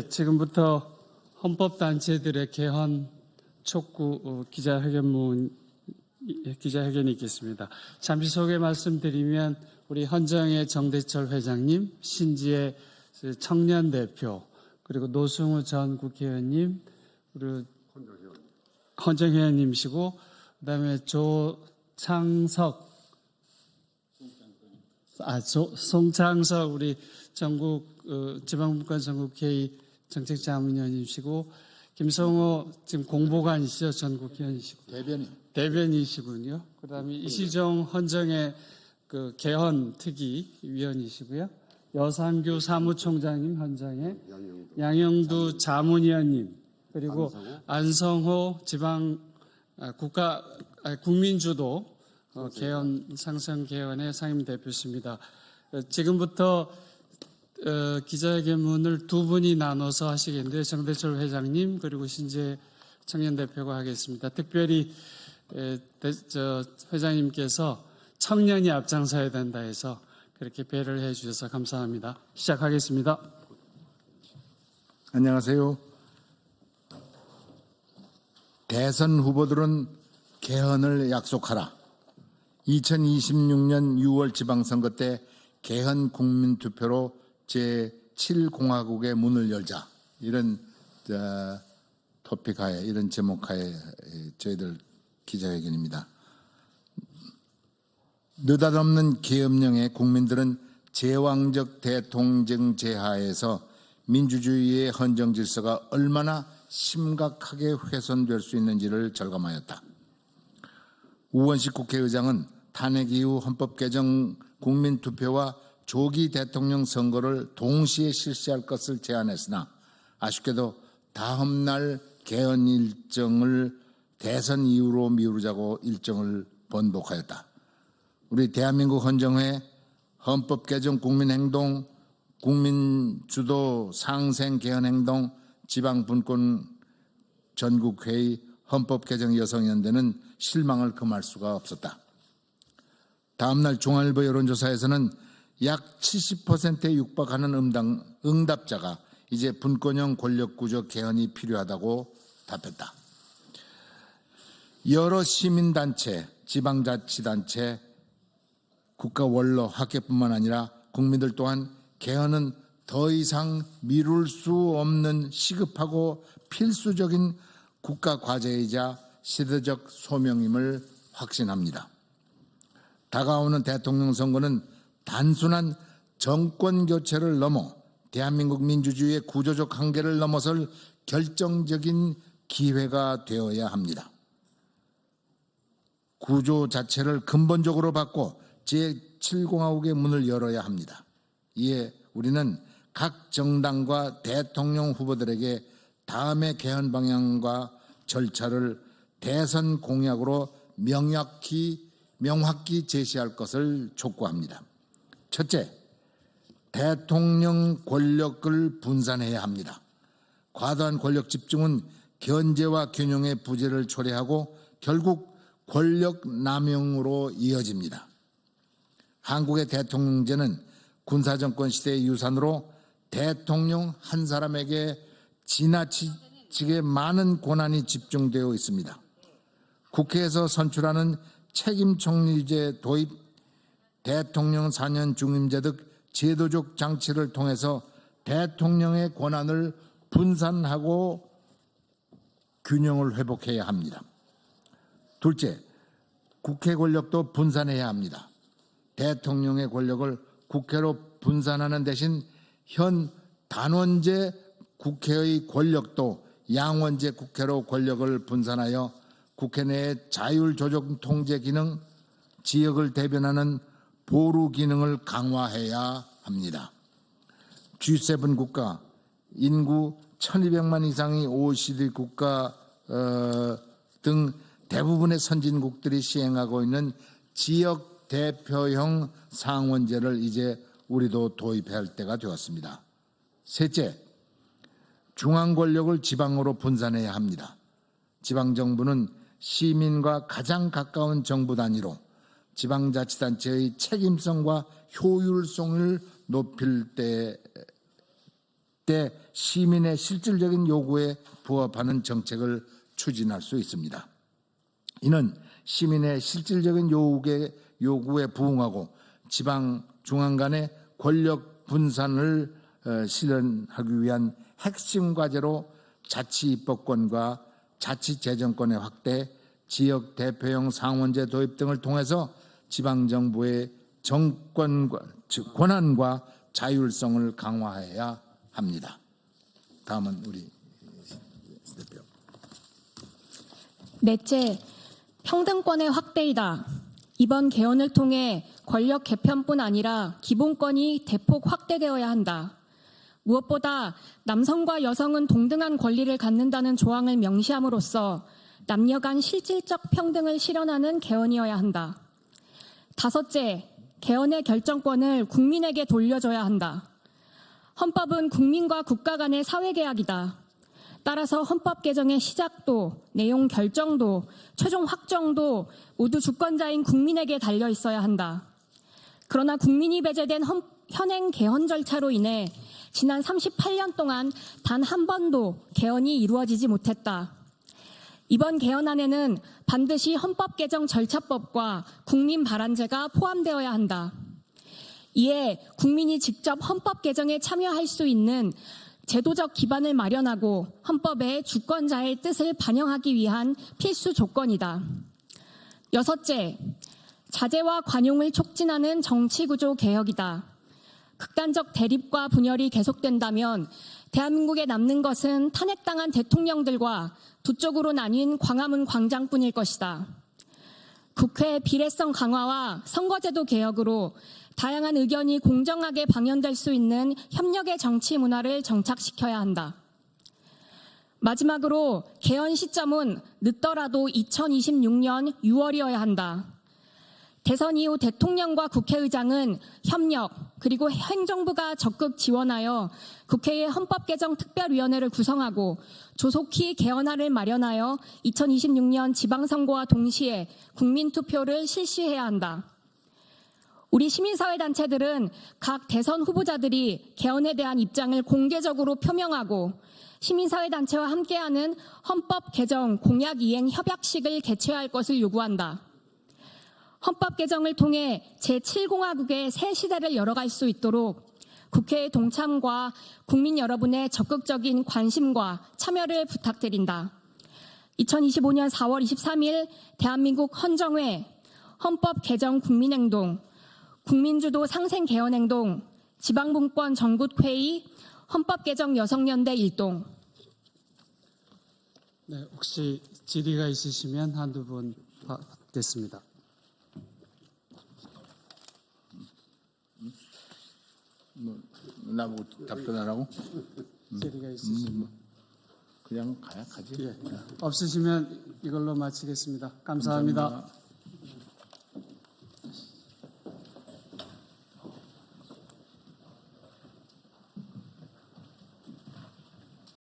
지금부터 헌법단체들의 개헌 촉구 기자회견이 있겠습니다. 잠시 소개 말씀드리면 우리 헌정의 정대철 회장님, 신지의 청년 대표, 그리고 노승우 전 국회의원님, 그리고 헌정회원님이시고, 그다음에 송창석 우리 전국 지방분권 전국회의 정책자문위원이시고, 김성호 지금 공보관이시죠, 전국위원이시고 대변이시군요. 그다음에 이시종 헌정의 개헌 특위 위원이시고요. 여상규 사무총장님 헌정의, 양영두 자문위원님, 그리고 안성호 지방 국민주도 개헌 상생 개헌의 상임 대표십니다. 지금부터 기자회견문을 두 분이 나눠서 하시겠는데, 정대철 회장님 그리고 신재 청년 대표가 하겠습니다. 특별히 회장님께서 청년이 앞장서야 된다 해서 그렇게 배려를 해 주셔서 감사합니다. 시작하겠습니다. 안녕하세요. 대선 후보들은 개헌을 약속하라. 2026년 6월 지방선거 때 개헌 국민투표로 제7공화국의 문을 열자. 이런 토픽하에, 이런 제목하에 저희들 기자회견입니다. 느닷없는 계엄령에 국민들은 제왕적 대통령제 하에서 민주주의의 헌정 질서가 얼마나 심각하게 훼손될 수 있는지를 절감하였다. 우원식 국회의장은 탄핵 이후 헌법 개정 국민투표와 조기 대통령 선거를 동시에 실시할 것을 제안했으나 아쉽게도 다음 날 개헌 일정을 대선 이후로 미루자고 일정을 번복하였다. 우리 대한민국 헌정회 헌법 개정 국민행동, 국민주도 상생 개헌행동, 지방분권 전국회의, 헌법 개정 여성연대는 실망을 금할 수가 없었다. 다음 날 중앙일보 여론조사에서는 약 70%에 육박하는 응답자가 이제 분권형 권력구조 개헌이 필요하다고 답했다. 여러 시민단체, 지방자치단체, 국가 원로, 학계뿐만 아니라 국민들 또한 개헌은 더 이상 미룰 수 없는 시급하고 필수적인 국가 과제이자 시대적 소명임을 확신합니다. 다가오는 대통령 선거는 단순한 정권 교체를 넘어 대한민국 민주주의의 구조적 한계를 넘어설 결정적인 기회가 되어야 합니다. 구조 자체를 근본적으로 바꿔 제7공화국의 문을 열어야 합니다. 이에 우리는 각 정당과 대통령 후보들에게 다음의 개헌 방향과 절차를 대선 공약으로 명확히 제시할 것을 촉구합니다. 첫째, 대통령 권력을 분산해야 합니다. 과도한 권력 집중은 견제와 균형의 부재를 초래하고 결국 권력 남용으로 이어집니다. 한국의 대통령제는 군사정권 시대의 유산으로 대통령 한 사람에게 지나치게 많은 권한이 집중되어 있습니다. 국회에서 선출하는 책임총리제 도입, 대통령 4년 중임제 등 제도적 장치를 통해서 대통령의 권한을 분산하고 균형을 회복해야 합니다. 둘째, 국회 권력도 분산해야 합니다. 대통령의 권력을 국회로 분산하는 대신 현 단원제 국회의 권력도 양원제 국회로 권력을 분산하여 국회 내의 자율조정 통제 기능, 지역을 대변하는 보루 기능을 강화해야 합니다. G7 국가, 인구 1200만 이상의 OECD 국가 등 대부분의 선진국들이 시행하고 있는 지역 대표형 상원제를 이제 우리도 도입해야 할 때가 되었습니다. 셋째, 중앙 권력을 지방으로 분산해야 합니다. 지방정부는 시민과 가장 가까운 정부 단위로 지방자치단체의 책임성과 효율성을 높일 이때 시민의 실질적인 요구에 부합하는 정책을 추진할 수 있습니다. 이는 시민의 실질적인 요구에 부응하고 지방 중앙 간의 권력 분산을 실현하기 위한 핵심 과제로 자치입법권과 자치재정권의 확대, 지역 대표형 상원제 도입 등을 통해서 지방정부의 권한과 자율성을 강화해야 합니다. 다음은 우리 대표. 넷째, 평등권의 확대이다. 이번 개헌을 통해 권력 개편뿐 아니라 기본권이 대폭 확대되어야 한다. 무엇보다 남성과 여성은 동등한 권리를 갖는다는 조항을 명시함으로써 남녀 간 실질적 평등을 실현하는 개헌이어야 한다. 다섯째, 개헌의 결정권을 국민에게 돌려줘야 한다. 헌법은 국민과 국가 간의 사회계약이다. 따라서 헌법 개정의 시작도, 내용 결정도, 최종 확정도 모두 주권자인 국민에게 달려 있어야 한다. 그러나 국민이 배제된 현행 개헌 절차로 인해 지난 38년 동안 단 한 번도 개헌이 이루어지지 못했다. 이번 개헌안에는 반드시 헌법 개정 절차법과 국민 발안제가 포함되어야 한다. 이에 국민이 직접 헌법 개정에 참여할 수 있는 제도적 기반을 마련하고 헌법에 주권자의 뜻을 반영하기 위한 필수 조건이다. 여섯째, 자제와 관용을 촉진하는 정치구조 개혁이다. 극단적 대립과 분열이 계속된다면 대한민국에 남는 것은 탄핵당한 대통령들과 두 쪽으로 나뉜 광화문 광장뿐일 것이다. 국회 비례성 강화와 선거제도 개혁으로 다양한 의견이 공정하게 방영될 수 있는 협력의 정치 문화를 정착시켜야 한다. 마지막으로 개헌 시점은 늦더라도 2026년 6월이어야 한다. 대선 이후 대통령과 국회의장은 협력 그리고 행정부가 적극 지원하여 국회의 헌법개정특별위원회를 구성하고 조속히 개헌안을 마련하여 2026년 지방선거와 동시에 국민투표를 실시해야 한다. 우리 시민사회단체들은 각 대선 후보자들이 개헌에 대한 입장을 공개적으로 표명하고 시민사회단체와 함께하는 헌법 개정 공약 이행 협약식을 개최해야 할 것을 요구한다. 헌법 개정을 통해 제7공화국의 새 시대를 열어갈 수 있도록 국회의 동참과 국민 여러분의 적극적인 관심과 참여를 부탁드린다. 2025년 4월 23일 대한민국 헌정회 헌법 개정 국민행동 국민주도 상생개헌행동 지방분권 전국회의 헌법개정 여성연대 일동. 네, 혹시 질의가 있으시면 한두 분 받겠습니다. 나보고 답변하라고? 질의가 있으시면 그냥 가지. 없으시면 이걸로 마치겠습니다. 감사합니다.